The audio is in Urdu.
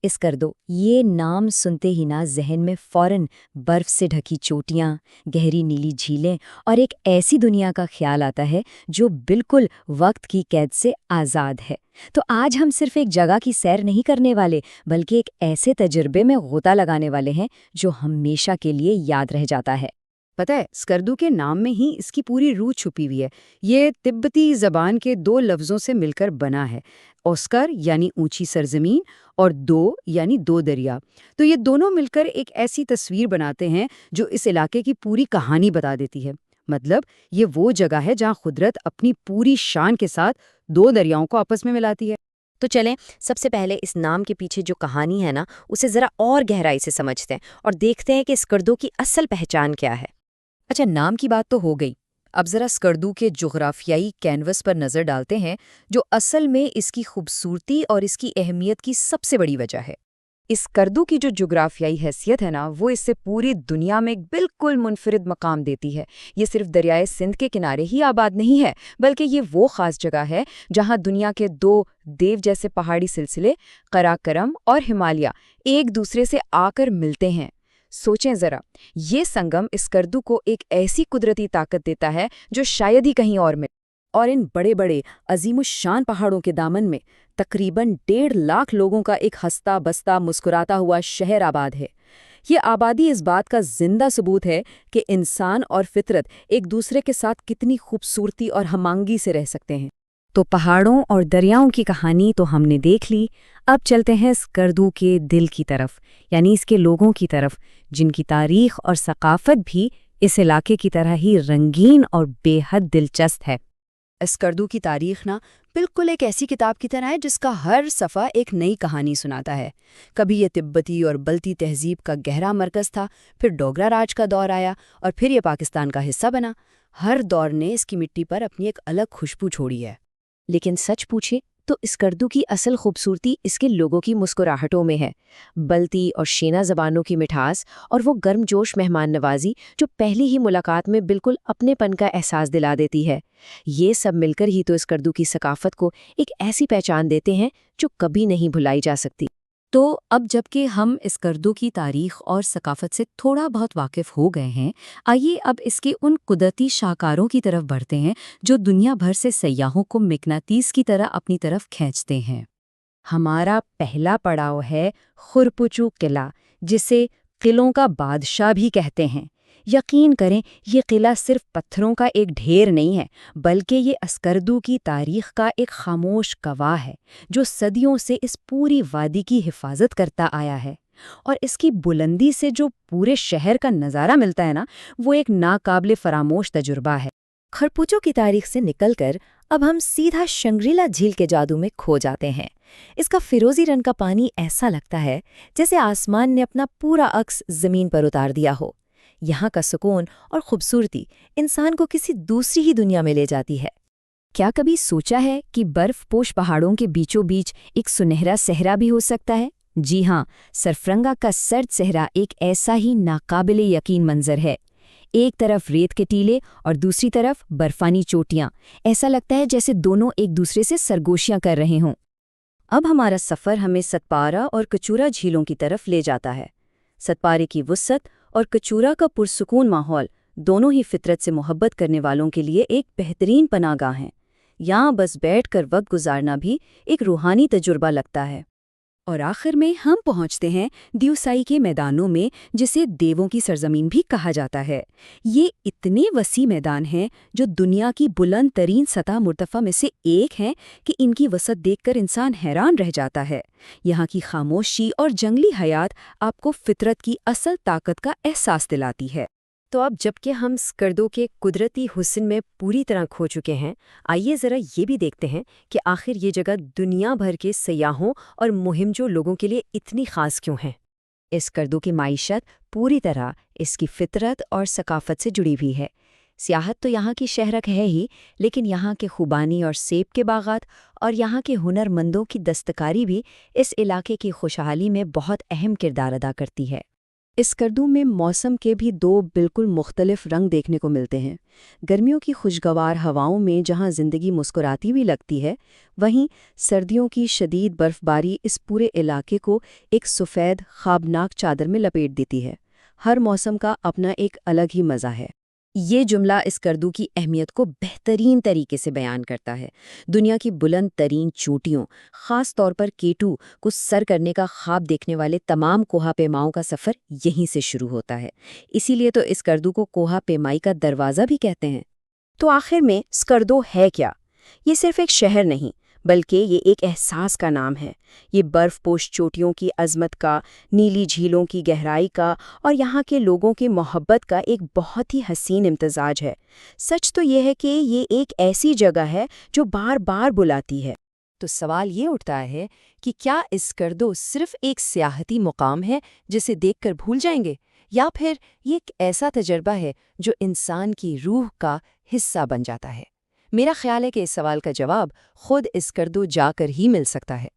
اسکردو یہ نام سنتے ہی نا ذہن میں فوراً برف سے ڈھکی چوٹیاں، گہری نیلی جھیلیں اور ایک ایسی دنیا کا خیال آتا ہے جو بالکل وقت کی قید سے آزاد ہے۔ تو آج ہم صرف ایک جگہ کی سیر نہیں کرنے والے، بلکہ ایک ایسے تجربے میں غوطہ لگانے والے ہیں جو ہمیشہ کے لیے یاد رہ جاتا ہے۔ پتہ ہے، اسکردو کے نام میں ہی اس کی پوری روح چھپی ہوئی ہے۔ یہ تبتی زبان کے دو لفظوں سے مل کر بنا ہے، اوسکر یعنی اونچی سرزمین اور دو یعنی دو دریا۔ تو یہ دونوں مل کر ایک ایسی تصویر بناتے ہیں جو اس علاقے کی پوری کہانی بتا دیتی ہے۔ مطلب یہ وہ جگہ ہے جہاں قدرت اپنی پوری شان کے ساتھ دو دریاؤں کو آپس میں ملاتی ہے۔ تو چلیں سب سے پہلے اس نام کے پیچھے جو کہانی ہے نا اسے ذرا اور گہرائی سے سمجھتے ہیں اور دیکھتے ہیں کہ اسکردو کی اصل پہچان کیا ہے۔ اچھا، نام کی بات تو ہو گئی، اب ذرا اسکردو کے جغرافیائی کینوس پر نظر ڈالتے ہیں جو اصل میں اس کی خوبصورتی اور اس کی اہمیت کی سب سے بڑی وجہ ہے۔ اسکردو کی جو جغرافیائی حیثیت ہے نا، وہ اس سے پوری دنیا میں ایک بالکل منفرد مقام دیتی ہے۔ یہ صرف دریائے سندھ کے کنارے ہی آباد نہیں ہے، بلکہ یہ وہ خاص جگہ ہے جہاں دنیا کے دو دیو جیسے پہاڑی سلسلے قراقرم اور ہمالیہ ایک دوسرے سے آ کر ملتے ہیں۔ سوچیں ذرا، یہ سنگم اسکردو کو ایک ایسی قدرتی طاقت دیتا ہے جو شاید ہی کہیں اور ملے۔ اور ان بڑے بڑے عظیم الشان پہاڑوں کے دامن میں تقریباً 1.5 لاکھ لوگوں کا ایک ہنستا بستا مسکراتا ہوا شہر آباد ہے۔ یہ آبادی اس بات کا زندہ ثبوت ہے کہ انسان اور فطرت ایک دوسرے کے ساتھ کتنی خوبصورتی اور ہم آہنگی سے رہ سکتے ہیں۔ تو پہاڑوں اور دریاؤں کی کہانی تو ہم نے دیکھ لی، اب چلتے ہیں اسکردو کے دل کی طرف، یعنی اس کے لوگوں کی طرف، جن کی تاریخ اور ثقافت بھی اس علاقے کی طرح ہی رنگین اور بے حد دلچسپ ہے۔ اسکردو کی تاریخ نا بالکل ایک ایسی کتاب کی طرح ہے جس کا ہر صفحہ ایک نئی کہانی سناتا ہے۔ کبھی یہ تبتی اور بلتی تہذیب کا گہرا مرکز تھا، پھر ڈوگرا راج کا دور آیا اور پھر یہ پاکستان کا حصہ بنا۔ ہر دور نے اس کی مٹی پر اپنی ایک الگ خوشبو چھوڑی ہے۔ لیکن سچ پوچھے تو اسکردو کی اصل خوبصورتی اس کے لوگوں کی مسکراہٹوں میں ہے۔ بلتی اور شینا زبانوں کی مٹھاس اور وہ گرم جوش مہمان نوازی جو پہلی ہی ملاقات میں بالکل اپنے پن کا احساس دلا دیتی ہے، یہ سب مل کر ہی تو اسکردو کی ثقافت کو ایک ایسی پہچان دیتے ہیں جو کبھی نہیں بھلائی جا سکتی۔ تو اب جب کہ ہم اسکردو کی تاریخ اور ثقافت سے تھوڑا بہت واقف ہو گئے ہیں، آئیے اب اس کے ان قدرتی شاہکاروں کی طرف بڑھتے ہیں جو دنیا بھر سے سیاحوں کو مقناطیس کی طرح اپنی طرف کھینچتے ہیں۔ ہمارا پہلا پڑاؤ ہے خورپوچو قلعہ، جسے قلعوں کا بادشاہ بھی کہتے ہیں۔ یقین کریں یہ قلعہ صرف پتھروں کا ایک ڈھیر نہیں ہے، بلکہ یہ اسکردو کی تاریخ کا ایک خاموش گواہ ہے جو صدیوں سے اس پوری وادی کی حفاظت کرتا آیا ہے۔ اور اس کی بلندی سے جو پورے شہر کا نظارہ ملتا ہے نا، وہ ایک ناقابل فراموش تجربہ ہے۔ خرپوچو کی تاریخ سے نکل کر اب ہم سیدھا شنگریلا جھیل کے جادو میں کھو جاتے ہیں۔ اس کا فیروزی رنگ کا پانی ایسا لگتا ہے جیسے آسمان نے اپنا پورا عکس زمین پر اتار دیا ہو۔ یہاں کا سکون اور خوبصورتی انسان کو کسی دوسری ہی دنیا میں لے جاتی ہے۔ کیا کبھی سوچا ہے کہ برف پوش پہاڑوں کے بیچوں بیچ ایک سنہرا صحرا بھی ہو سکتا ہے؟ جی ہاں، سرفرنگا کا سرد صحرا ایک ایسا ہی ناقابل یقین منظر ہے۔ ایک طرف ریت کے ٹیلے اور دوسری طرف برفانی چوٹیاں، ایسا لگتا ہے جیسے دونوں ایک دوسرے سے سرگوشیاں کر رہے ہوں۔ اب ہمارا سفر ہمیں ستپارا اور کچورا جھیلوں کی طرف لے جاتا ہے۔ ستپارے کی وسعت اور کچورا کا پرسکون ماحول دونوں ہی فطرت سے محبت کرنے والوں کے لیے ایک بہترین پناہ گاہ ہیں۔ یہاں بس بیٹھ کر وقت گزارنا بھی ایک روحانی تجربہ لگتا ہے۔ اور آخر میں ہم پہنچتے ہیں دیوسائی کے میدانوں میں، جسے دیووں کی سرزمین بھی کہا جاتا ہے۔ یہ اتنے وسیع میدان ہیں جو دنیا کی بلند ترین سطح مرتفع میں سے ایک ہیں کہ ان کی وسعت دیکھ کر انسان حیران رہ جاتا ہے۔ یہاں کی خاموشی اور جنگلی حیات آپ کو فطرت کی اصل طاقت کا احساس دلاتی ہے۔ تو اب جب کہ ہم اسکردو کے قدرتی حسن میں پوری طرح کھو چکے ہیں، آئیے ذرا یہ بھی دیکھتے ہیں کہ آخر یہ جگہ دنیا بھر کے سیاحوں اور مہمجو لوگوں کے لیے اتنی خاص کیوں ہے۔ اسکردو کی معیشت پوری طرح اس کی فطرت اور ثقافت سے جڑی ہوئی ہے۔ سیاحت تو یہاں کی شہرک ہے ہی، لیکن یہاں کے خوبانی اور سیب کے باغات اور یہاں کے ہنر مندوں کی دستکاری بھی اس علاقے کی خوشحالی میں بہت اہم کردار ادا کرتی ہے۔ اسکردو میں موسم کے بھی دو بالکل مختلف رنگ دیکھنے کو ملتے ہیں۔ گرمیوں کی خوشگوار ہواؤں میں جہاں زندگی مسکراتی بھی لگتی ہے، وہیں سردیوں کی شدید برف باری اس پورے علاقے کو ایک سفید خوابناک چادر میں لپیٹ دیتی ہے۔ ہر موسم کا اپنا ایک الگ ہی مزہ ہے۔ یہ جملہ اسکردو کی اہمیت کو بہترین طریقے سے بیان کرتا ہے۔ دنیا کی بلند ترین چوٹیوں، خاص طور پر K2 کو سر کرنے کا خواب دیکھنے والے تمام کوہ پیماؤں کا سفر یہیں سے شروع ہوتا ہے۔ اسی لیے تو اسکردو کو کوہ پیمائی کا دروازہ بھی کہتے ہیں۔ تو آخر میں اسکردو ہے کیا؟ یہ صرف ایک شہر نہیں، بلکہ یہ ایک احساس کا نام ہے۔ یہ برف پوش چوٹیوں کی عظمت کا، نیلی جھیلوں کی گہرائی کا اور یہاں کے لوگوں کی محبت کا ایک بہت ہی حسین امتزاج ہے۔ سچ تو یہ ہے کہ یہ ایک ایسی جگہ ہے جو بار بار بلاتی ہے۔ تو سوال یہ اٹھتا ہے کہ کیا اسکردو صرف ایک سیاحتی مقام ہے جسے دیکھ کر بھول جائیں گے، یا پھر یہ ایک ایسا تجربہ ہے جو انسان کی روح کا حصہ بن جاتا ہے؟ میرا خیال ہے کہ اس سوال کا جواب خود اسکردو جا کر ہی مل سکتا ہے۔